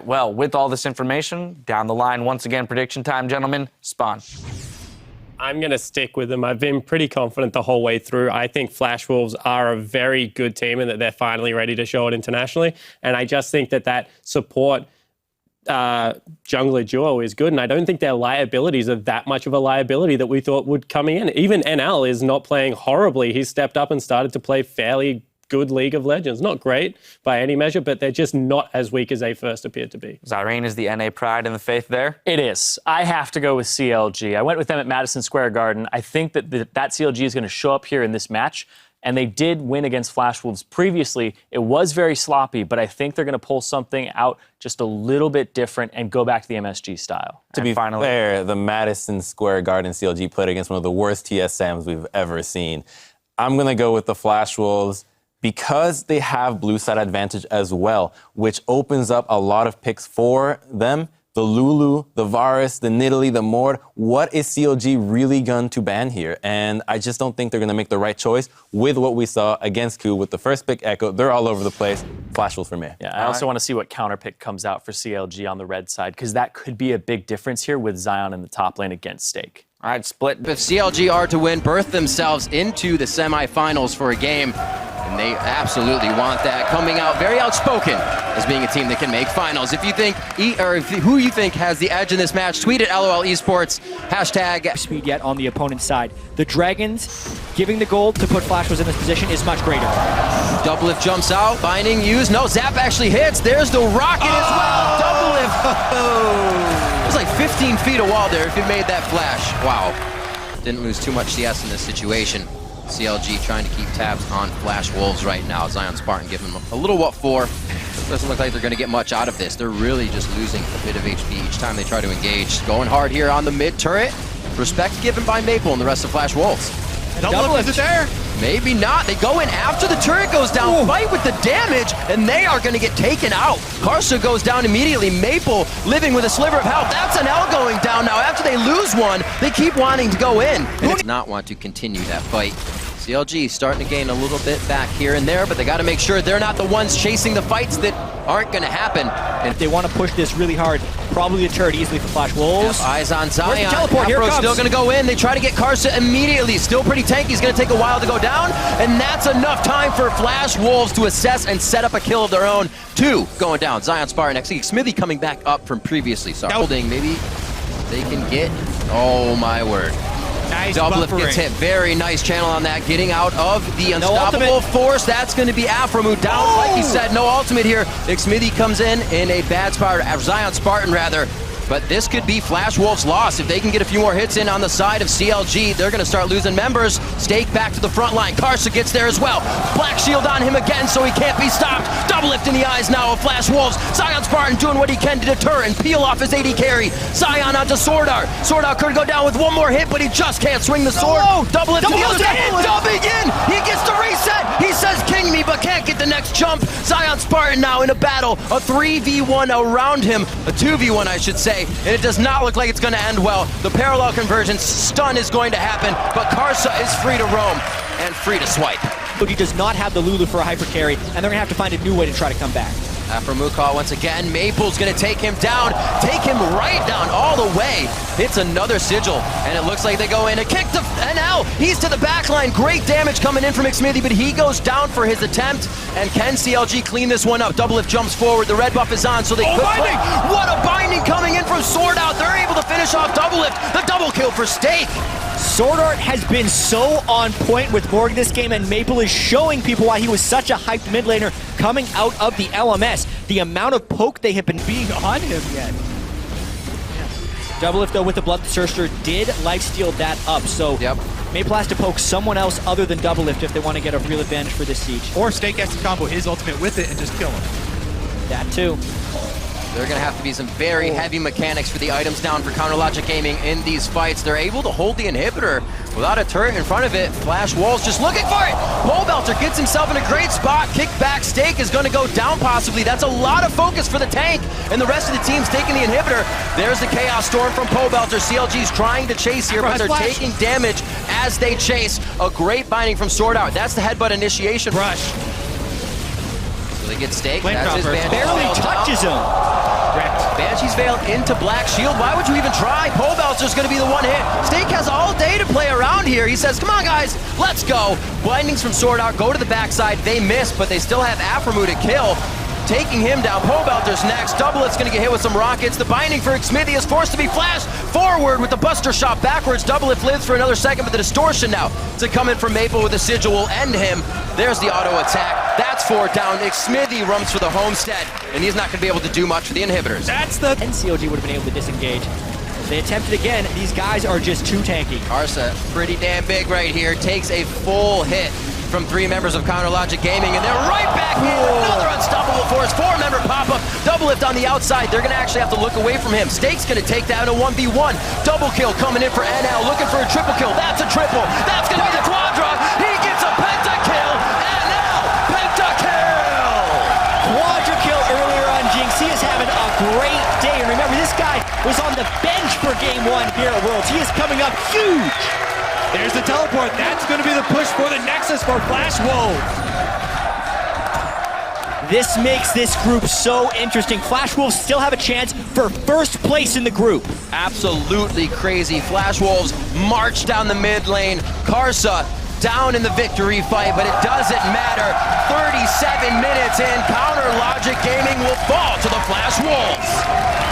well, with all this information, down the line, once again, prediction time, gentlemen, Spawn. I'm going to stick with them. I've been pretty confident the whole way through. I think Flash Wolves are a very good team and that they're finally ready to show it internationally. And I just think that support jungler duo is good. And I don't think their liabilities are that much of a liability that we thought would come in. Even NL is not playing horribly. He's stepped up and started to play fairly good League of Legends. Not great by any measure, but they're just not as weak as they first appeared to be. Zyrene is the NA pride in the faith there? It is. I have to go with CLG. I went with them at Madison Square Garden. I think that that CLG is going to show up here in this match, and they did win against Flash Wolves previously. It was very sloppy, but I think they're going to pull something out just a little bit different and go back to the MSG style. To be fair, the Madison Square Garden CLG played against one of the worst TSMs we've ever seen. I'm going to go with the Flash Wolves, because they have blue side advantage as well, which opens up a lot of picks for them. The Lulu, the Varus, the Nidalee, the Mord. What is CLG really going to ban here? And I just don't think they're going to make the right choice with what we saw against Ku with the first pick Echo. They're all over the place. Flash Wolves for me. Yeah, I also want to see what counter pick comes out for CLG on the red side, because that could be a big difference here with Zion in the top lane against Stake. All right, split. If CLG are to win, birth themselves into the semifinals for a game, and they absolutely want that. Coming out very outspoken as being a team that can make finals. If you think, who you think has the edge in this match, tweet at LOL Esports, hashtag speed yet on the opponent's side. The Dragons giving the gold to put Flash Wolves in this position is much greater. Doublelift jumps out, binding used. No, Zap actually hits. There's the rocket as well. Doublelift. It was like 15 feet of wall there if you made that flash. Wow. Didn't lose too much CS in this situation. CLG trying to keep tabs on Flash Wolves right now. Zion Spartan giving them a little what for. Doesn't look like they're going to get much out of this. They're really just losing a bit of HP each time they try to engage. Going hard here on the mid turret. Respect given by Maple and the rest of Flash Wolves. Doublelift is it there? Maybe not. They go in after the turret goes down, fight with the damage, and they are going to get taken out. Karsa goes down immediately. Maple living with a sliver of health. That's an L going down now. After they lose one, they keep wanting to go in. And does not want to continue that fight. CLG starting to gain a little bit back here and there, but they got to make sure they're not the ones chasing the fights that aren't going to happen. And if they want to push this really hard, probably the turret easily for Flash Wolves. Yep, eyes on Zion. Where's the teleport? Here Afro's comes. still going to go in. They try to get Karsa immediately. Still pretty tanky. It's going to take a while to go down, and that's enough time for Flash Wolves to assess and set up a kill of their own. 2 going down. Zion Spartan next. Smithy coming back up from previously. Sorry. Holding, maybe they can get. Oh my word. Nice Doublelift gets hit. Very nice channel on that. Getting out of the unstoppable force. That's going to be Afromu down. Like he said, no ultimate here. Smithy comes in a bad spot. Zion Spartan, rather. But this could be Flash Wolves' loss. If they can get a few more hits in on the side of CLG, they're going to start losing members. Stake back to the front line. Karsa gets there as well. Black Shield on him again, so he can't be stopped. Doublelift in the eyes now of Flash Wolves. Zion Spartan doing what he can to deter and peel off his AD carry. Zion onto Sword Art. Sword Art could go down with one more hit, but he just can't swing the sword. Doublelift to the other side. Dubbing in. He gets the reset. He says, "King me," but can't get the next jump. Zion Spartan now in a battle. A 3v1 around him. A 2v1, I should say. And it does not look like it's going to end well. The parallel conversion stun is going to happen, but Karsa is free to roam and free to swipe. He does not have the Lulu for a hyper carry, and they're going to have to find a new way to try to come back. After Mukau once again, Maple's going to take him down, take him right down all the way. Hits another sigil, and it looks like they go in. A kick to NL. He's to the back line. Great damage coming in from McSmithy, but he goes down for his attempt. And can CLG clean this one up? Doublelift jumps forward. The red buff is on, so they could play. What a binding coming in from Sword Out. They're able to finish off Doublelift. The double kill for Stake. Sword Art has been so on point with Morg this game, and Maple is showing people why he was such a hyped mid laner coming out of the LMS. The amount of poke they have been being on him yet. Doublelift, though, with the Bloodthirster did lifesteal that up, so Maple has to poke someone else other than Doublelift if they want to get a real advantage for this siege. Or Stake has to combo his ultimate with it and just kill him. That too. There are going to have to be some very heavy mechanics for the items down for Counter Logic Gaming in these fights. They're able to hold the inhibitor without a turret in front of it. Flash Wolves just looking for it. Pole Belter gets himself in a great spot. Kick back. Stake is going to go down possibly. That's a lot of focus for the tank, and the rest of the team's taking the inhibitor. There's the Chaos Storm from Pole Belter. CLG's trying to chase here, but they're taking damage as they chase. A great binding from Sword Out. That's the headbutt initiation. Rush. So they get Stake. That's his barely touches him. Banshee's Veil into Black Shield. Why would you even try? Pobelster's going to be the one hit. Stake has all day to play around here. He says, come on, guys, let's go. Blindings from Sword Art go to the backside. They miss, but they still have Aphromoo to kill. Taking him down. Pobelter's next. Doublet's going to get hit with some rockets. The binding for Xmithie is forced to be flashed forward with the Buster Shot backwards. Doublet lives for another second, but the distortion now to come in from Maple with a sigil will end him. There's the auto attack. That's 4 down. Xmithie runs for the homestead, and he's not going to be able to do much for the inhibitors. That's the... And CLG would have been able to disengage. They attempted again. These guys are just too tanky. Karsa, pretty damn big right here, takes a full hit from 3 members of Counter Logic Gaming, and they're right back in. Another unstoppable force. 4-member pop-up. Double lift on the outside. They're going to actually have to look away from him. Stake's going to take that in a 1v1. Double kill coming in for NL, looking for a triple kill. That's a triple. That's going to be the quadra. He gets a pentakill. NL, pentakill. Quadra kill earlier on Jinx. He is having a great day. And remember, this guy was on the bench for game 1 here at Worlds. He is coming up huge. There's the teleport. That's going to be the push for the Nexus for Flash Wolves. This makes this group so interesting. Flash Wolves still have a chance for first place in the group. Absolutely crazy. Flash Wolves march down the mid lane. Karsa down in the victory fight, but it doesn't matter. 37 minutes in, Counter Logic Gaming will fall to the Flash Wolves.